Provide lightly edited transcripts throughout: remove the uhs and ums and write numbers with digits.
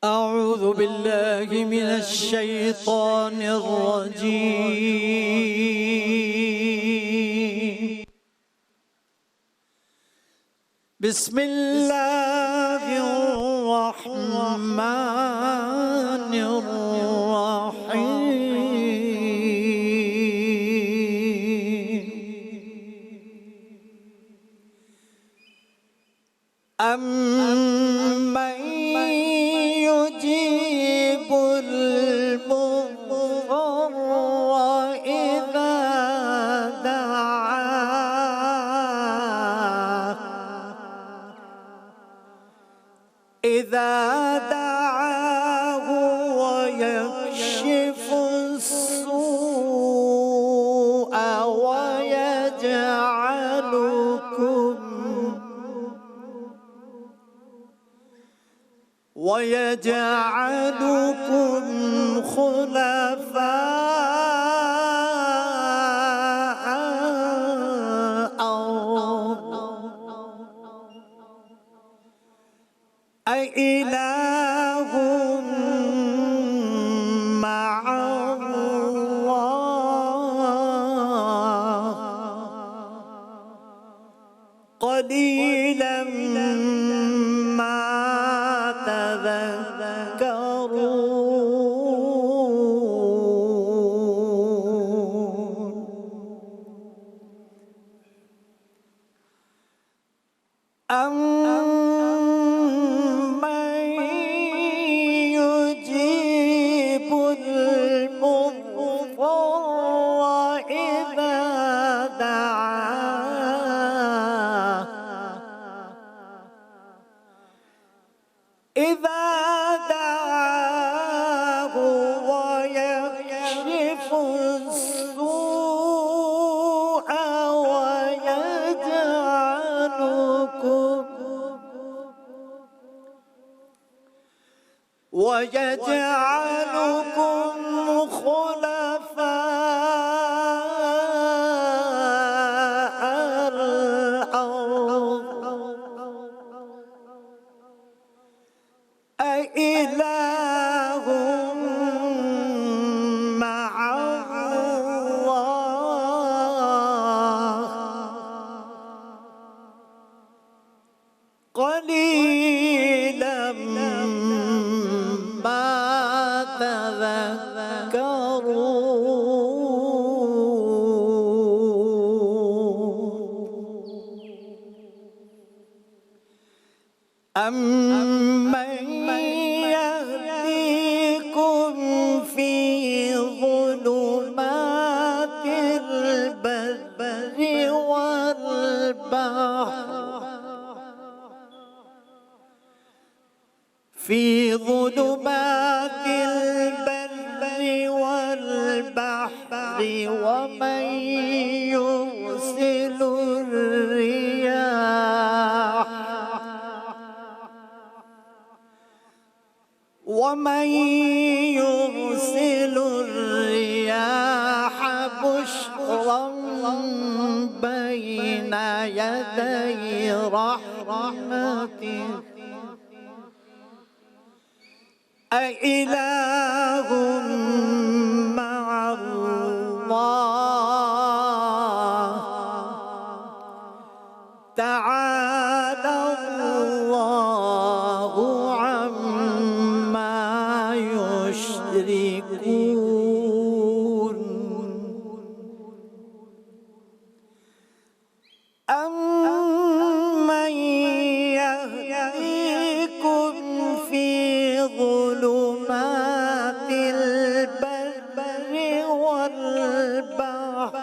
أعوذ بالله من الشيطان الرجيم. بسم الله الرحمن الرحيم. أمن يجيب المضطر إذا دعاه ويكشف السوء ويجعلكم خلفاء الأرض أإله مع الله قليلا ما تذكرون. أمن يجيب المضطر إذا دعاه ويكشف السوء ويجعلكم خلفاء الأرض أإله مع الله قليلا ما تذكرون. أمن يهديكم في ظلمات البر والبحر ومن يرسل الرياح بشرا بين يدي رحمته أإله مع الله تعالى الله عما يشركون. أمن يهديكم في ظلمات البر والبحر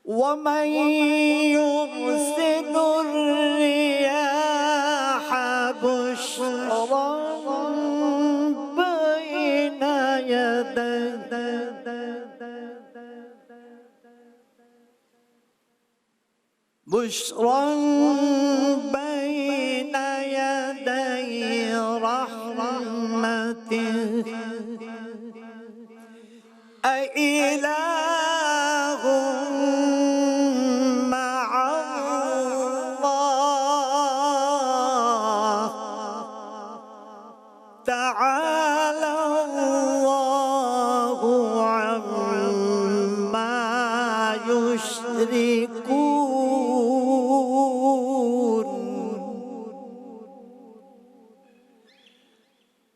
ومن يرسل الرياح بشرا بين يدي رحمته أإله مع الله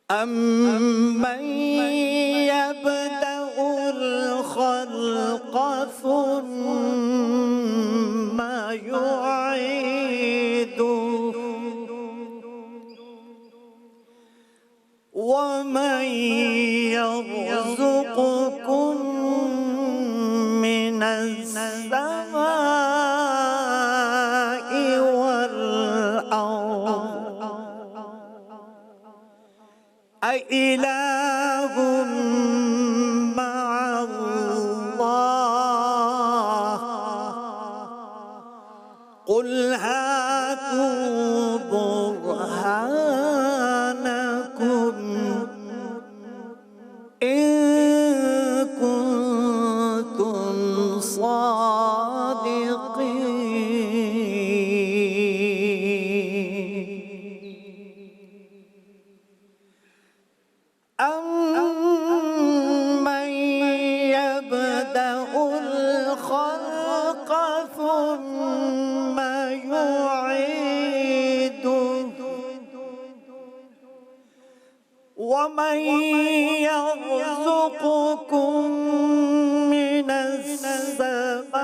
أَمَّنْ يَبْدَأُ الْخَلْقَ ثُمَّ يُعِيدُهُ وَمَنْ يَرْزُقُكُم مِّنَ السَّمَاءِ وَالْأَرْضِ أَإِلَٰهٌ مَّعَ اللَّهِ قُلْ هَاتُوا بُرْهَانَكُمْ إِن كُنتُمْ صَادِقِينَ أَمَّنْ يَبْدَأُ الْخَلْقَ ثُمَّ يُعِيدُهُ وَمَنْ يَرْزُقُكُم مِّنَ السَّمَاءِ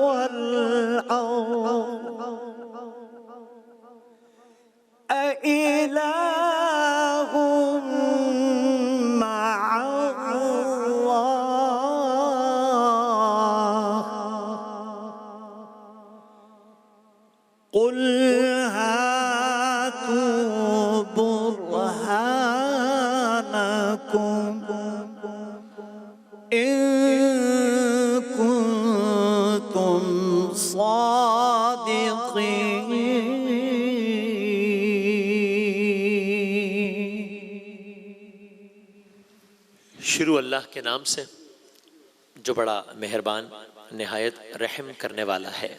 وَالْأَرْضِ أَإِلَٰهٌ مَّعَ اللَّهِ قُلْ هَاتُوا بُرْهَانَكُمْ إِن كُنتُمْ صَادِقِينَ شروع اللہ کے نام سے جو بڑا مہربان نہایت رحم کرنے والا ہے۔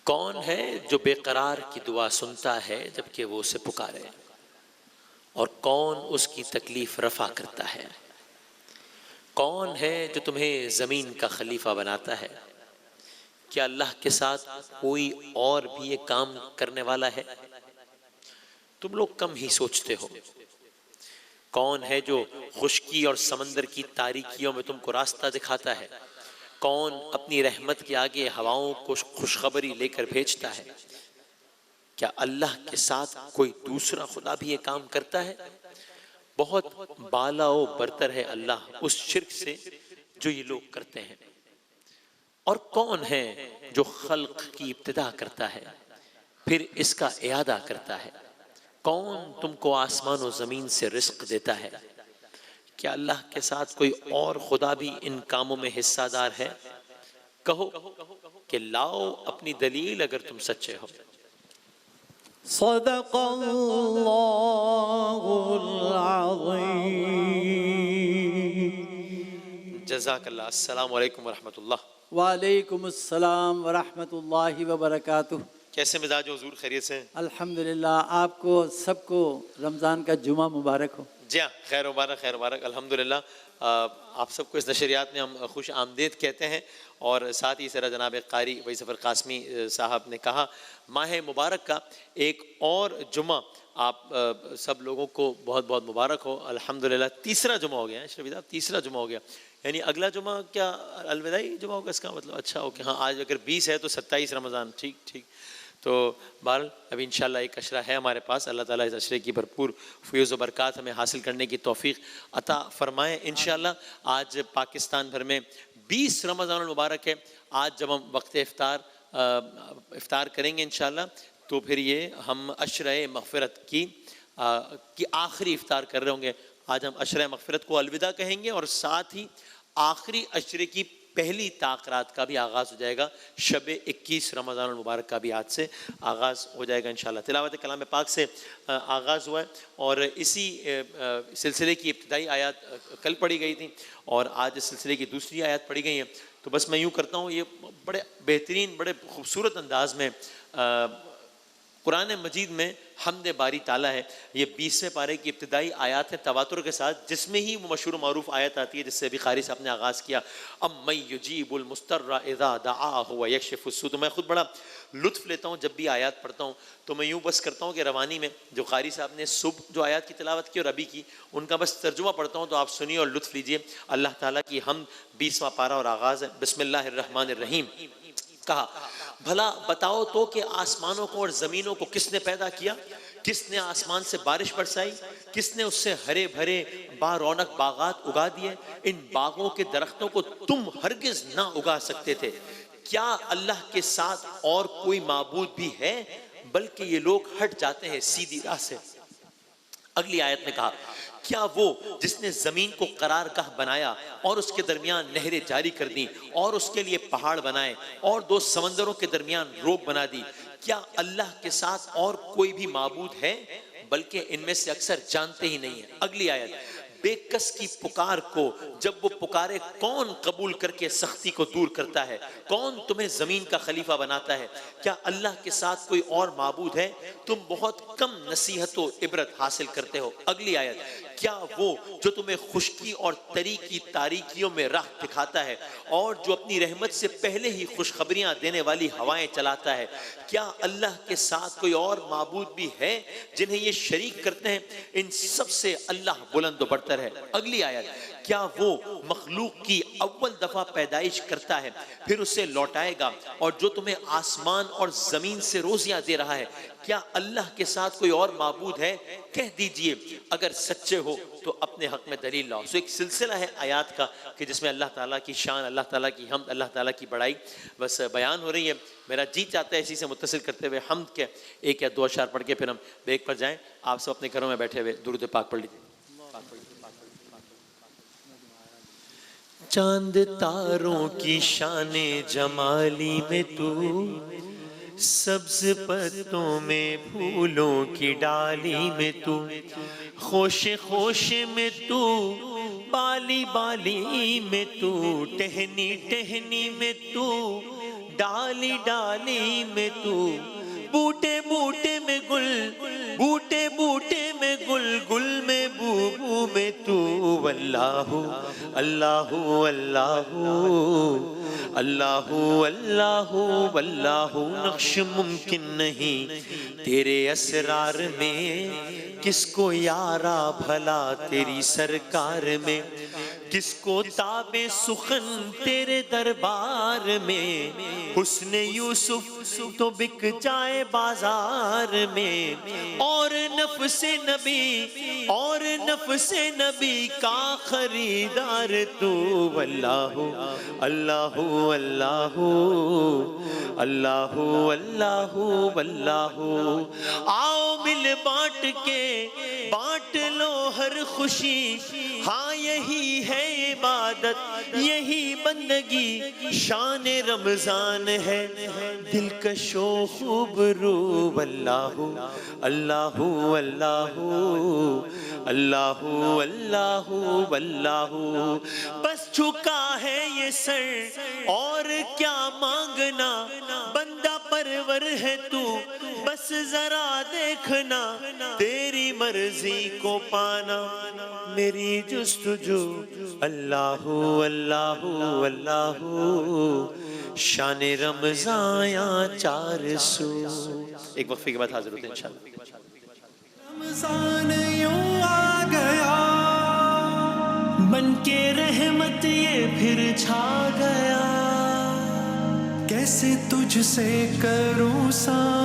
کون ہے جو بے قرار کی دعا سنتا ہے جبکہ وہ اسے پکارے، اور کون اس کی تکلیف رفع کرتا ہے؟ کون ہے جو تمہیں زمین کا خلیفہ بناتا ہے؟ کیا اللہ کے ساتھ کوئی اور بھی یہ کام کرنے والا ہے؟ تم لوگ کم ہی سوچتے ہو۔ کون ہے جو خشکی اور سمندر کی تاریکیوں میں تم کو راستہ دکھاتا ہے؟ کون اپنی رحمت کے آگے ہواؤں کو خوشخبری لے کر بھیجتا ہے؟ کیا اللہ کے ساتھ کوئی دوسرا خدا بھی یہ کام کرتا ہے؟ بہت بالا و برتر ہے اللہ اس شرک سے جو یہ لوگ کرتے ہیں۔ اور کون ہے جو خلق کی ابتدا کرتا ہے پھر اس کا اعادہ کرتا ہے؟ کون تم کو آسمان و زمین سے رزق دیتا ہے؟ کیا اللہ کے ساتھ کوئی اور خدا بھی ان کاموں میں حصہ دار ہے؟ کہو کہ لاؤ اپنی دلیل اگر تم سچے ہو۔ صدق اللہ العظیم۔ جزاک اللہ۔ السلام علیکم ورحمۃ اللہ۔ وعلیکم السلام ورحمۃ اللہ وبرکاتہ۔ کیسے مزاج ہو حضور؟ خیریت سے؟ الحمدللہ، آپ کو سب کو رمضان کا جمعہ مبارک ہو۔ جی ہاں، خیر مبارک، خیر مبارک الحمدللہ۔ آپ سب کو اس نشریات میں ہم خوش آمدید کہتے ہیں، اور ساتھ ہی اس طرح جناب قاری وحید ظفر قاسمی صاحب نے کہا ماہ مبارک کا ایک اور جمعہ آپ سب لوگوں کو بہت بہت مبارک ہو۔ الحمدللہ تیسرا جمعہ ہو گیا ہے شریف صاحب، تیسرا جمعہ ہو گیا، یعنی اگلا جمعہ کیا الوداعی جمعہ ہوگا اس کا مطلب؟ اچھا اوکے، ہاں آج اگر 20 ہے تو 27 رمضان، ٹھیک ٹھیک۔ تو بہرحال ابھی انشاءاللہ ایک عشرہ ہے ہمارے پاس، اللہ تعالیٰ اس عشرے کی بھرپور فیوز و برکات ہمیں حاصل کرنے کی توفیق عطا فرمائے انشاءاللہ۔ آج پاکستان بھر میں 20 رمضان المبارک ہے۔ آج جب ہم وقت افطار کریں گے انشاءاللہ تو پھر یہ ہم عشرہ مغفرت کی آخری افطار کر رہے ہوں گے۔ آج ہم عشرہ مغفرت کو الوداع کہیں گے، اور ساتھ ہی آخری عشرے کی پہلی تاخرات کا بھی آغاز ہو جائے گا۔ شب 21 رمضان المبارک کا بھی آج سے آغاز ہو جائے گا انشاءاللہ۔ تلاوت کلام پاک سے آغاز ہوا ہے، اور اسی سلسلے کی ابتدائی آیات کل پڑھی گئی تھی، اور آج اس سلسلے کی دوسری آیات پڑھی گئی ہیں۔ تو بس میں یوں کرتا ہوں، یہ بڑے بہترین بڑے خوبصورت انداز میں قرآن مجید میں حمد باری تعالیٰ ہے، یہ 20ویں پارے کی ابتدائی آیات ہیں تواتر کے ساتھ، جس میں ہی وہ مشہور و معروف آیت آتی ہے جس سے ابھی قاری صاحب نے آغاز کیا، امن یجیب المضطر اذا دعاہ ویکشف السوء۔ تو میں خود بڑا لطف لیتا ہوں جب بھی آیات پڑھتا ہوں، تو میں یوں بس کرتا ہوں کہ روانی میں جو قاری صاحب نے صبح جو آیات کی تلاوت کی اور ابھی کی، ان کا بس ترجمہ پڑھتا ہوں، تو آپ سنیے اور لطف لیجئے۔ اللہ تعالیٰ کی حمد 20واں پارہ اور آغاز ہے، بسم اللہ الرحمن الرحیم۔ کہا بھلا بتاؤ تو کہ آسمانوں کو اور زمینوں کو کس نے پیدا کیا؟ کس نے آسمان سے بارش برسائی؟ کس نے اس سے ہرے بھرے با رونق باغات اگا دیے؟ ان باغوں کے درختوں کو تم ہرگز نہ اگا سکتے تھے۔ کیا اللہ کے ساتھ اور کوئی معبود بھی ہے؟ بلکہ یہ لوگ ہٹ جاتے ہیں سیدھی راہ سے۔ اگلی آیت میں کہا کیا وہ جس نے زمین کو قرار گاہ بنایا اور اس کے درمیان نہریں جاری کر دیں اور اس کے لیے پہاڑ بنائے اور دو سمندروں کے درمیان روک بنا دی، کیا اللہ کے ساتھ اور کوئی بھی معبود ہے؟ بلکہ ان میں سے اکثر جانتے ہی نہیں ہیں۔ اگلی آیت، بے کس کی پکار کو جب وہ پکارے کون قبول کر کے سختی کو دور کرتا ہے؟ کون تمہیں زمین کا خلیفہ بناتا ہے؟ کیا اللہ کے ساتھ کوئی اور معبود ہے؟ تم بہت کم نصیحت و عبرت حاصل کرتے ہو۔ اگلی آیت، کیا وہ جو تمہیں خشکی اور تری کی تاریکیوں میں راہ دکھاتا ہے اور جو اپنی رحمت سے پہلے ہی خوشخبریاں دینے والی ہوائیں چلاتا ہے، کیا اللہ کے ساتھ کوئی اور معبود بھی ہے جنہیں یہ شریک کرتے ہیں؟ ان سب سے اللہ بلند و برتر ہے۔ اگلی آیت، کیا وہ مخلوق کی اول دفعہ پیدائش کرتا ہے پھر اسے لوٹائے گا، اور جو تمہیں آسمان اور زمین سے روزیاں دے رہا ہے، کیا اللہ کے ساتھ کوئی اور معبود ہے؟ کہہ دیجئے اگر سچے ہو تو اپنے حق میں دلیل لاؤ۔ ایک سلسلہ ہے آیات کا کہ جس میں اللہ تعالیٰ کی شان، اللہ تعالیٰ کی حمد، اللہ تعالیٰ کی بڑائی بس بیان ہو رہی ہے۔ میرا جی چاہتا ہے اسی سے متصل کرتے ہوئے حمد کے ایک یا دو اشعار پڑھ کے پھر ہم بریک پر جائیں۔ آپ سب اپنے گھروں میں بیٹھے ہوئے درود پاک پڑھ لیجیے۔ چاند تاروں کی شان جمالی میں تو، سبز پتوں میں پھولوں کی ڈالی میں تو، خوش خوش میں تو، بالی بالی میں تو، ٹہنی ٹہنی میں تو، ڈالی ڈالی میں تو، بوٹے بوٹے میں گل، بوٹے بوٹے میں گل، گل میں بو بو میں تو، واللہ اللہ اللہ اللہ اللہ واللہ، نقش ممکن نہیں تیرے اسرار میں، کس کو یارا بھلا تیری سرکار میں، کس کو تاب سخن تیرے دربار میں، حسن یوسف تو بک جائے بازار میں، اور نفس نبی، اور نفس نبی کا خریدار تو، واللہ اللہ اللہ اللہ اللہ واللہ۔ آؤ مل بانٹ کے بانٹ لو ہر خوشی، ہاں یہی ہے عبادت یہی بندگی، شان رمضان ہے دلکش و خوبرو، واللہ اللہ اللہ اللہ اللہ واللہ۔ بس جھکا ہے یہ سر اور کیا مانگنا، بندہ پرور ہے تو بس ذرا دیکھنا، تیری مرضی کو پانا میری جستجو، اللہ اللہ اللہ، شان رمضان یا 400۔ ایک وقفے کے بعد حاضر ہوتے ہیں انشاءاللہ۔ رمضان یوں آ گیا بن کے رحمت یہ پھر چھا گیا، کیسے تجھ سے کروں سا